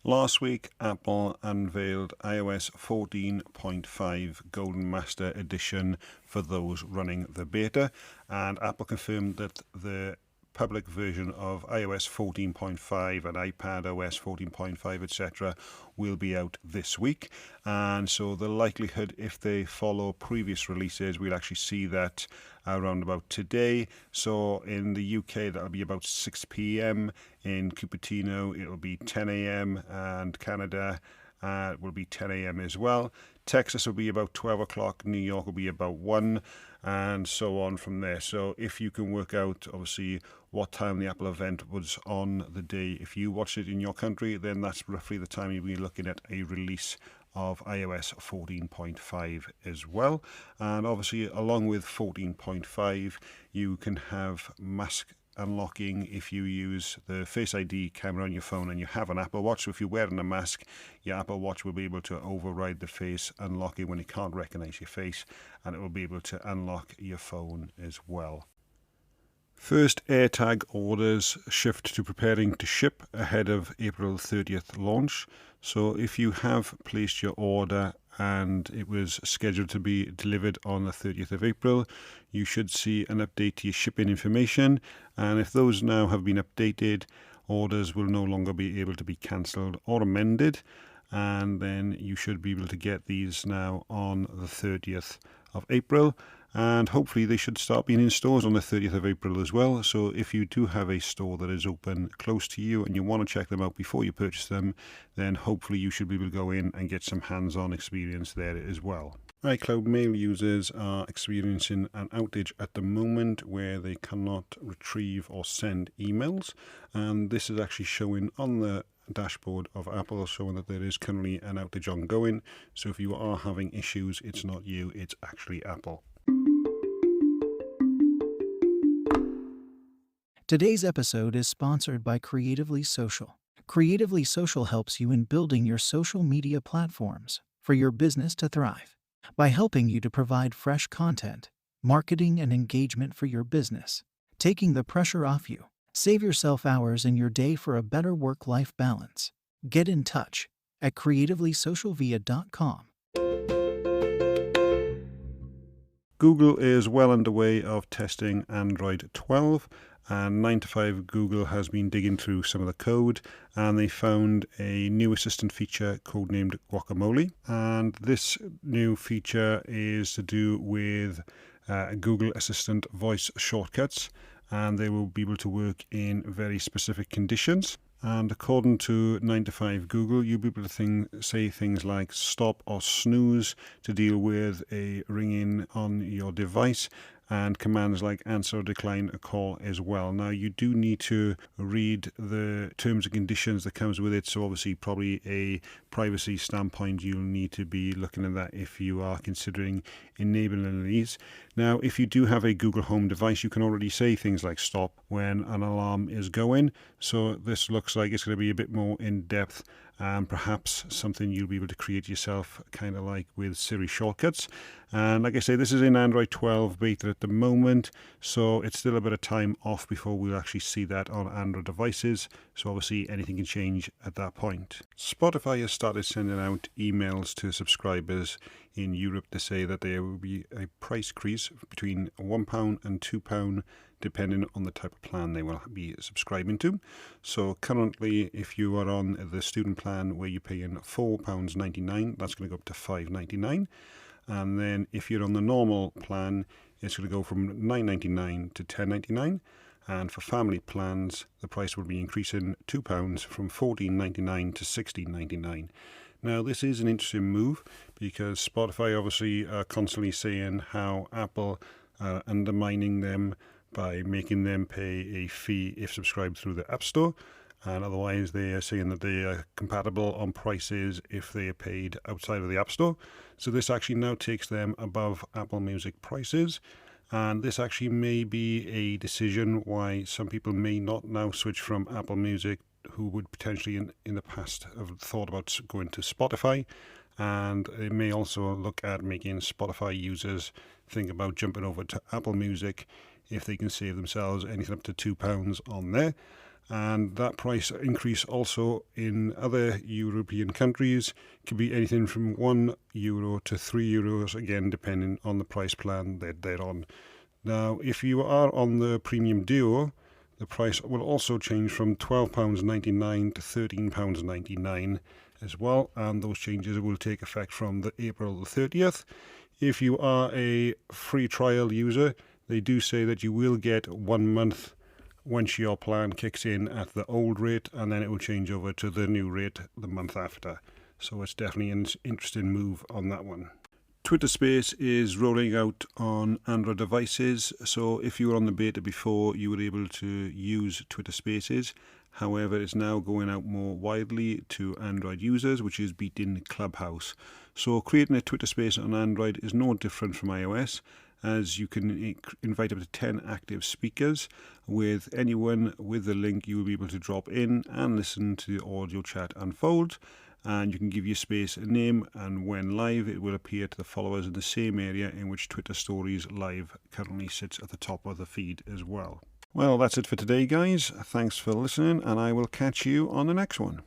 Last week, Apple unveiled iOS 14.5 Golden Master Edition for those running the beta, and Apple confirmed that the public version of iOS 14.5 and iPadOS 14.5, etc., will be out this week. And so the likelihood, if they follow previous releases, we'll actually see that around about today. So in the UK, that'll be about 6 p.m. In Cupertino, it'll be 10 a.m. and Canada will be 10 a.m. as well. Texas will be about 12 o'clock. New York will be about 1, and so on from there. So if you can work out, obviously, what time the Apple event was on the day, if you watched it in your country, then that's roughly the time you'll be looking at a release of iOS 14.5 as well. And obviously, along with 14.5, you can have mask unlocking if you use the Face ID camera on your phone and you have an Apple Watch. So if you're wearing a mask, your Apple Watch will be able to override the face unlocking when it can't recognize your face, and it will be able to unlock your phone as well. First AirTag orders shift to preparing to ship ahead of April 30th launch. So if you have placed your order and it was scheduled to be delivered on the 30th of April, you should see an update to your shipping information. And if those now have been updated, orders will no longer be able to be cancelled or amended. And then you should be able to get these now on the 30th of April. And hopefully they should start being in stores on the 30th of April as well. So if you do have a store that is open close to you and you want to check them out before you purchase them, then hopefully you should be able to go in and get some hands-on experience there as well. iCloud Mail users are experiencing an outage at the moment where they cannot retrieve or send emails. And this is actually showing on the dashboard of Apple, showing that there is currently an outage ongoing. So if you are having issues, it's not you, it's actually Apple. Today's episode is sponsored by Creatively Social. Creatively Social helps you in building your social media platforms for your business to thrive by helping you to provide fresh content, marketing, and engagement for your business, taking the pressure off you. Save yourself hours in your day for a better work-life balance. Get in touch at creativelysocialvia.com. Google is well underway of testing Android 12, and 9to5 Google has been digging through some of the code, and they found a new assistant feature codenamed Guacamole. And this new feature is to do with Google Assistant voice shortcuts, and they will be able to work in very specific conditions. And according to 9to5 Google, you'll be able to say things like stop or snooze to deal with a ringing on your device, and commands like answer or decline a call as well. Now, you do need to read the terms and conditions that comes with it, so obviously probably a privacy standpoint, you'll need to be looking at that if you are considering enabling these. Now, if you do have a Google Home device, you can already say things like stop when an alarm is going. So this looks like it's going to be a bit more in-depth, and perhaps something you'll be able to create yourself, kind of like with Siri shortcuts. And like I say, this is in Android 12 beta at the moment, so it's still a bit of time off before we'll actually see that on Android devices. So obviously anything can change at that point. Spotify has started sending out emails to subscribers in Europe to say that there will be a price increase between £1 and £2 depending on the type of plan they will be subscribing to. So currently, if you are on the student plan where you're paying £4.99, that's going to go up to £5.99. And then if you're on the normal plan, it's going to go from £9.99 to £10.99. And for family plans, the price will be increasing £2 from £14.99 to £16.99. Now, this is an interesting move because Spotify obviously are constantly saying how Apple are undermining them by making them pay a fee if subscribed through the App Store. And otherwise, they are saying that they are compatible on prices if they are paid outside of the App Store. So this actually now takes them above Apple Music prices. And this actually may be a decision why some people may not now switch from Apple Music, who would potentially in the past have thought about going to Spotify. And they may also look at making Spotify users think about jumping over to Apple Music if they can save themselves anything up to £2 on there. and that price increase also in other European countries could be anything from €1 to €3, again depending on the price plan that they're on. Now, if you are on the Premium Duo, the price will also change from £12.99 to £13.99 as well, and those changes will take effect from the April the 30th. If you are a free trial user, they do say that you will get 1 month once your plan kicks in at the old rate, and then it will change over to the new rate the month after. So it's definitely an interesting move on that one. Twitter Space is rolling out on Android devices, so if you were on the beta before, you were able to use Twitter Spaces. However, it's now going out more widely to Android users, which is beating Clubhouse. So creating a Twitter Space on Android is no different from iOS, as you can invite up to 10 active speakers. With anyone with the link, you will be able to drop in and listen to the audio chat unfold. And you can give your space a name, and when live it will appear to the followers in the same area in which Twitter Stories Live currently sits at the top of the feed as well. Well, that's it for today, guys. Thanks for listening, and I will catch you on the next one.